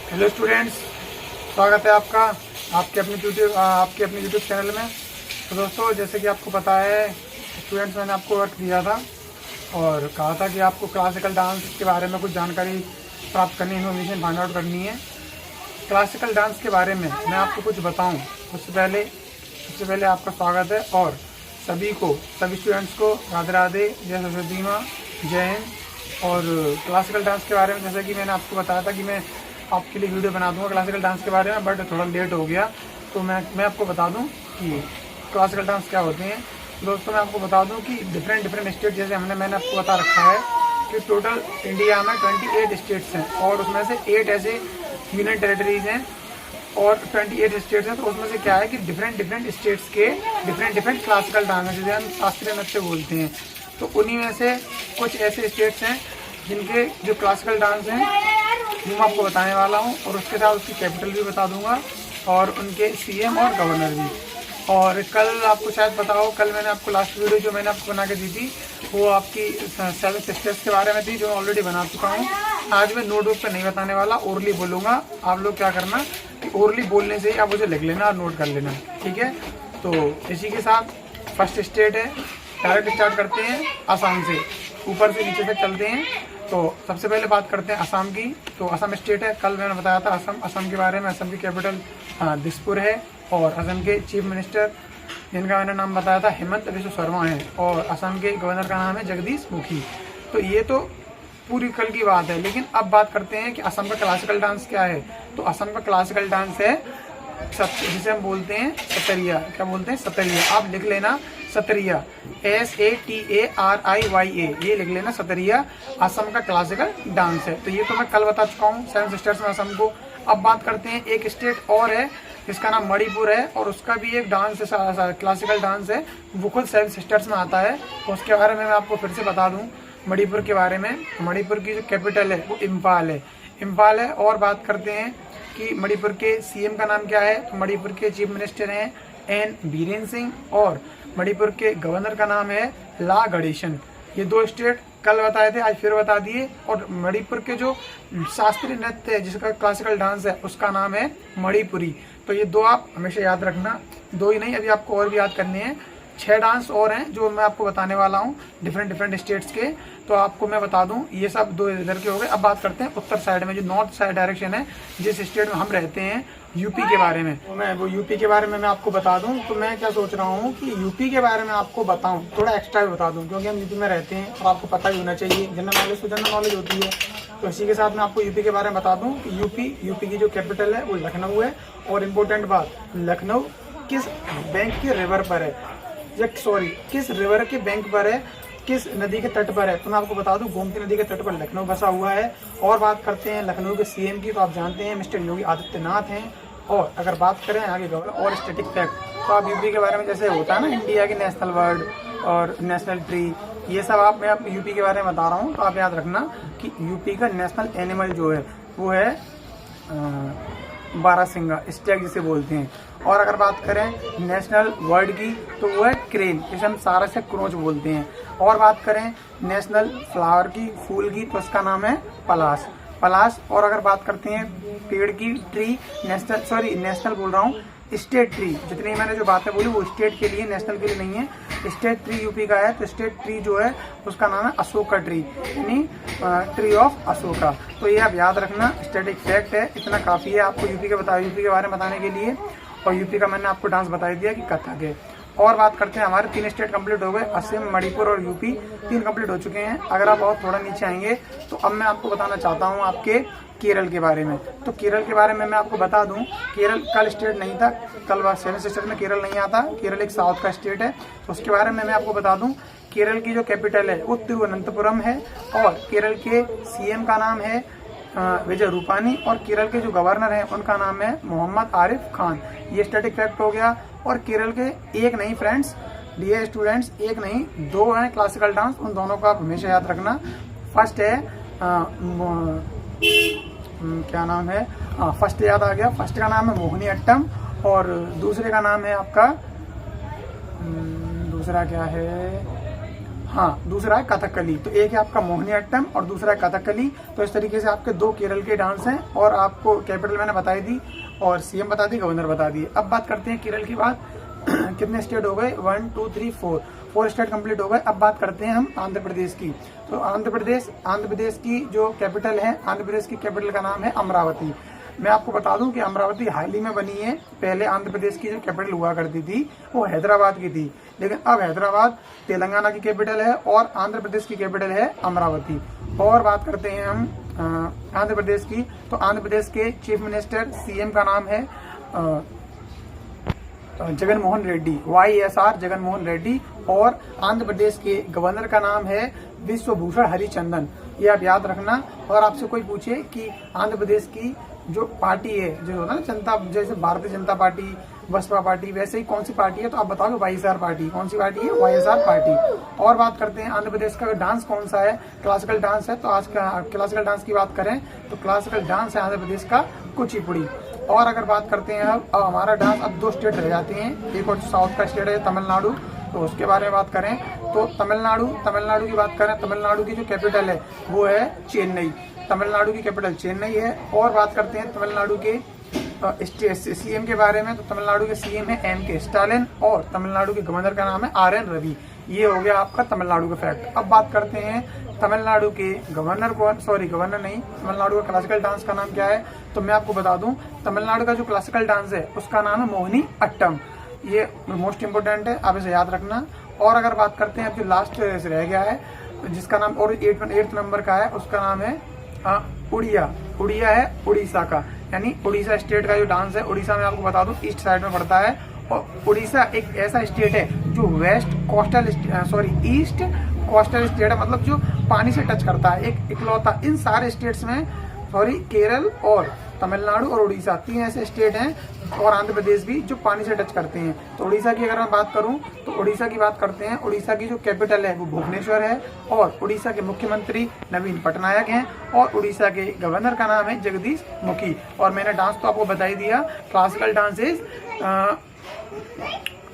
Hello students, स्वागत है आपका आपके अपने यूट्यूब चैनल में। तो दोस्तों, जैसे कि आपको पता है स्टूडेंट्स, मैंने आपको वर्क दिया था और कहा था कि आपको क्लासिकल डांस के बारे में कुछ जानकारी प्राप्त करनी, इन्फॉर्मेशन फाइंड आउट करनी है। क्लासिकल डांस के बारे में मैं आपको कुछ बताऊं उससे पहले आपका स्वागत है और सभी स्टूडेंट्स को राधे राधे, जय सरस्वती माँ, जय हिंद। और क्लासिकल डांस के बारे में जैसा कि मैंने आपको बताया था कि मैं आपके लिए वीडियो बना दूंगा क्लासिकल डांस के बारे में, बट थोड़ा लेट हो गया। तो मैं आपको बता दूं कि क्लासिकल डांस क्या होते हैं। दोस्तों, मैं आपको बता दूं कि डिफरेंट स्टेट, जैसे मैंने आपको बता रखा है कि टोटल इंडिया में 28 स्टेट्स हैं और उसमें से 8 ऐसे यूनियन टेरिटरीज हैं और 28 स्टेट्स हैं। तो उसमें से क्या है कि डिफरेंट स्टेट्स के डिफरेंट क्लासिकल डांस हैं, जिसे हम शास्त्रीय नृत्य बोलते हैं। तो उन्हीं में से कुछ ऐसे स्टेट्स हैं जिनके जो क्लासिकल डांस हैं वो मैं आपको बताने वाला हूँ और उसके साथ उसकी कैपिटल भी बता दूंगा और उनके सीएम और गवर्नर भी। और कल आपको शायद पता हो, कल मैंने आपको लास्ट वीडियो जो मैंने आपको बना के दी थी वो आपकी 7 सिस्टर्स के बारे में थी, जो मैं ऑलरेडी बना चुका हूँ। आज मैं नोटबुक पे नहीं बताने वाला, ओरली बोलूँगा। आप लोग क्या करना कि ओरली बोलने से ही आप उसे लिख लेना और नोट कर लेना, ठीक है। तो इसी के साथ फर्स्ट स्टेट है, डायरेक्ट स्टार्ट करते हैं असम से, ऊपर से नीचे तक चलते हैं। तो सबसे पहले बात करते हैं असम की। तो असम स्टेट है, कल मैंने बताया था असम के बारे में। असम की कैपिटल दिसपुर है और असम के चीफ मिनिस्टर, जिनका मैंने नाम बताया था, हेमंत बिस्वा शर्मा है और असम के गवर्नर का नाम है जगदीश मुखी। तो ये तो पूरी कल की बात है, लेकिन अब बात करते हैं कि असम का क्लासिकल डांस क्या है। तो असम का क्लासिकल डांस है जिसे हम बोलते हैं सतरिया। क्या बोलते हैं? सतरिया। आप लिख लेना सतरिया, SATARIYA, ये लिख लेना सतरिया। असम का क्लासिकल डांस है। तो ये तो मैं कल बता चुका हूँ 7 सिस्टर्स में असम को। अब बात करते हैं, एक स्टेट और है जिसका नाम मणिपुर है और उसका भी एक डांस है, क्लासिकल डांस है, वो खुद 7 सिस्टर्स में आता है। तो उसके बारे में मैं आपको फिर से बता दूं मणिपुर के बारे में। मणिपुर की जो कैपिटल है वो इम्फाल है। और बात करते हैं कि मणिपुर के सीएम का नाम क्या है। तो मणिपुर के चीफ मिनिस्टर हैं एन बीरेन सिंह और मणिपुर के गवर्नर का नाम है ला गणेशन। ये 2 स्टेट कल बताए थे, आज फिर बता दिए। और मणिपुर के जो शास्त्रीय नृत्य है, जिसका क्लासिकल डांस है, उसका नाम है मणिपुरी। तो ये 2 आप हमेशा याद रखना, 2 ही नहीं, अभी आपको और भी याद करने हैं। 6 डांस और हैं जो मैं आपको बताने वाला हूँ डिफरेंट स्टेट्स के। तो आपको मैं बता दूं, ये सब 2 इधर के हो गए। अब बात करते हैं उत्तर साइड में, जो नॉर्थ साइड डायरेक्शन है, जिस स्टेट में हम रहते हैं, यूपी के बारे में। तो मैं वो यूपी के बारे में मैं आपको बता दूं। तो मैं क्या सोच रहा हूँ कि यूपी के बारे में आपको बताऊं, थोड़ा एक्स्ट्रा भी बता दूं, क्योंकि हम यूपी में रहते हैं और आपको पता ही होना चाहिए। जनरल नॉलेज तो जनरल नॉलेज होती है। तो इसी के साथ मैं आपको यूपी के बारे में बता दूं कि यूपी की जो कैपिटल है वो लखनऊ है। और इम्पोर्टेंट बात, लखनऊ किस बैंक के रिवर पर है, किस रिवर के बैंक पर है, किस नदी के तट पर है। तो मैं आपको बता दूं, गोमती नदी के तट पर लखनऊ बसा हुआ है। और बात करते हैं लखनऊ के सीएम की, तो आप जानते हैं मिस्टर योगी आदित्यनाथ हैं। और अगर बात करें आगे गवर्नर और स्टैटिक फैक्ट, तो आप यूपी के बारे में, जैसे होता है ना इंडिया की नेशनल बर्ड और नेशनल ट्री, ये सब मैं यूपी के बारे में बता रहा हूँ। तो आप याद रखना कि यूपी का नेशनल एनिमल जो है वो है बारहसिंगा, स्टैग जिसे बोलते हैं। और अगर बात करें नेशनल बर्ड की, तो वो है क्रेन, जिसे हम सारा से क्रोच बोलते हैं। और बात करें नेशनल फ्लावर की, फूल की, तो उसका नाम है पलाश। और अगर बात करते हैं पेड़ की, ट्री, नेशनल बोल रहा हूँ, स्टेट ट्री। जितनी मैंने जो बातें बोली वो स्टेट के लिए, नेशनल के लिए नहीं है। स्टेट ट्री यूपी का है, तो स्टेट ट्री जो है उसका नाम है अशोका ट्री, यानी ट्री ऑफ अशोका। तो ये आप याद रखना, स्टैटिक फैक्ट है, इतना काफ़ी है आपको यूपी के बारे में बताने के लिए। और यूपी का मैंने आपको डांस बता दिया कि कथक है। और बात करते हैं, हमारे 3 स्टेट कंप्लीट हो गए, असम, मणिपुर और यूपी, 3 कंप्लीट हो चुके हैं। अगर आप और थोड़ा नीचे आएंगे तो अब मैं आपको बताना चाहता हूँ आपके केरल के बारे में। तो केरल के बारे में मैं आपको बता दूं, केरल कल स्टेट नहीं था, कल 7 सिस्टर्स में केरल नहीं आता। केरल एक साउथ का स्टेट है। तो उसके बारे में मैं आपको बता दूं, केरल की जो कैपिटल है वो तिरुवनंतपुरम है और केरल के सीएम का नाम है विजय रूपानी और केरल के जो गवर्नर हैं उनका नाम है मोहम्मद आरिफ खान। ये स्टैटिक फैक्ट हो गया। और केरल के एक नहीं फ्रेंड्स, डियर स्टूडेंट्स, एक नहीं 2 हैं क्लासिकल डांस, उन दोनों को आप हमेशा याद रखना। फर्स्ट है क्या नाम है, फर्स्ट याद आ गया, फर्स्ट का नाम है मोहिनी अट्टम और दूसरे का नाम है आपका, दूसरा क्या है, हाँ, दूसरा है कथकली। तो एक है आपका मोहिनीअट्टम और दूसरा है कथकली। तो इस तरीके से आपके 2 केरल के डांस हैं और आपको कैपिटल मैंने बताई दी और सीएम बता दी, गवर्नर बता दिए। अब बात करते हैं केरल की बात। कितने स्टेट हो गए? 1 2 3 4 स्टेट कंप्लीट हो गए। अब बात करते हैं हम आंध्र प्रदेश की। तो आंध्र प्रदेश की जो कैपिटल है, आंध्र प्रदेश की कैपिटल का नाम है अमरावती। मैं आपको बता दूं कि अमरावती हाल ही में बनी है। पहले आंध्र प्रदेश की जो कैपिटल हुआ करती थी वो हैदराबाद की थी, लेकिन अब हैदराबाद तेलंगाना की कैपिटल है और आंध्र प्रदेश की कैपिटल है अमरावती। और बात करते हैं हम आंध्र प्रदेश की। तो आंध्र प्रदेश के चीफ मिनिस्टर सीएम का नाम है जगन मोहन रेड्डी, YSR जगन मोहन रेड्डी। और आंध्र प्रदेश के गवर्नर का नाम है विश्वभूषण हरिचंदन। ये आप याद रखना। और आपसे कोई पूछे कि आंध्र प्रदेश की जो पार्टी है, जो होता है ना जनता, जैसे भारतीय जनता पार्टी, बसपा पार्टी, वैसे ही कौन सी पार्टी है, तो आप बताओगे YSR पार्टी। कौन सी पार्टी है? YSR party. और बात करते हैं आंध्र प्रदेश का डांस कौन सा है? क्लासिकल डांस है। तो आज का क्लासिकल डांस की बात करें तो क्लासिकल डांस है आंध्र प्रदेश का कुचिपुड़ी। और अगर बात करते हैं अब हमारा डांस, अब 2 स्टेट रह जाते हैं। एक और साउथ का स्टेट है तमिलनाडु, तो उसके बारे में बात करें तो तमिलनाडु की बात करें, तमिलनाडु की जो कैपिटल है वो है चेन्नई। तमिलनाडु की कैपिटल चेन्नई है। और बात करते हैं तमिलनाडु के सीएम के बारे में। तो तमिलनाडु के सीएम है MK स्टालिन और तमिलनाडु के गवर्नर का नाम है RN रवि। ये हो गया आपका तमिलनाडु का फैक्ट। अब बात करते हैं तमिलनाडु के गवर्नर तमिलनाडु का क्लासिकल डांस का नाम क्या है? तो मैं आपको बता दूं, तमिलनाडु का जो क्लासिकल डांस है उसका नाम है मोहिनीअट्टम। ये मोस्ट इंपोर्टेंट है, आप इसे याद रखना। और अगर बात करते हैं अब जो लास्ट रह गया है जिसका नाम और 8th नंबर का है, उसका नाम है उड़िया है उड़ीसा का, यानी उड़ीसा स्टेट का जो डांस है। उड़ीसा में आपको बता दूं ईस्ट साइड में पड़ता है और उड़ीसा एक ऐसा स्टेट है जो ईस्ट कोस्टल स्टेट है, मतलब जो पानी से टच करता है, एक इकलौता। इन सारे स्टेट्स में केरल और तमिलनाडु और उड़ीसा 3 ऐसे स्टेट हैं और आंध्र प्रदेश भी जो पानी से टच करते हैं। तो उड़ीसा की अगर मैं बात करूं तो उड़ीसा की बात करते हैं। उड़ीसा की जो कैपिटल है वो भुवनेश्वर है और उड़ीसा के मुख्यमंत्री नवीन पटनायक हैं और उड़ीसा के गवर्नर का नाम है जगदीश मुखी। और मैंने डांस तो आपको बता ही दिया, क्लासिकल डांस इज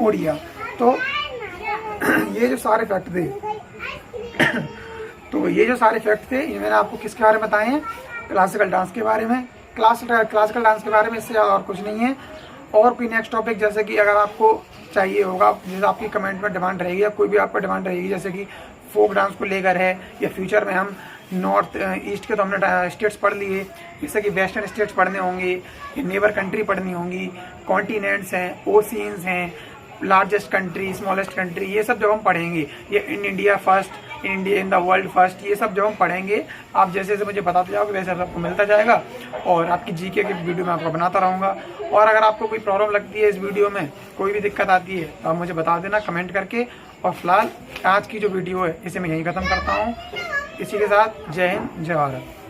उड़िया। तो ये जो सारे फैक्ट थे ये मैंने आपको किसके बारे में बताए हैं? क्लासिकल डांस के बारे में। क्लासिकल डांस के बारे में, इससे ज़्यादा और कुछ नहीं है। और कोई नेक्स्ट टॉपिक जैसे कि अगर आपको चाहिए होगा, जैसे आपकी कमेंट में डिमांड रहेगी या कोई भी आपका डिमांड रहेगी, जैसे कि फोक डांस को लेकर है या फ्यूचर में हम नॉर्थ ईस्ट के तो हमने स्टेट्स पढ़ लिए, जैसे कि वेस्टर्न स्टेट्स पढ़ने होंगे, नेबर कंट्री पढ़नी होंगी, कॉन्टिनेंट्स हैं, ओशियंस हैं, लार्जेस्ट कंट्री, स्मॉलेस्ट कंट्री, ये सब जब हम पढ़ेंगे, ये in India first, in the world first, ये सब जब हम पढ़ेंगे, आप जैसे जैसे मुझे बताते जाओगे वैसे सबको मिलता जाएगा और आपकी जीके की वीडियो मैं आपको बनाता रहूँगा। और अगर आपको कोई प्रॉब्लम लगती है इस वीडियो में, कोई भी दिक्कत आती है तो आप मुझे बता देना कमेंट करके। और फिलहाल आज की जो वीडियो है इसे मैं यहीं ख़त्म करता हूँ। इसी के साथ जय हिंद, जय भारत।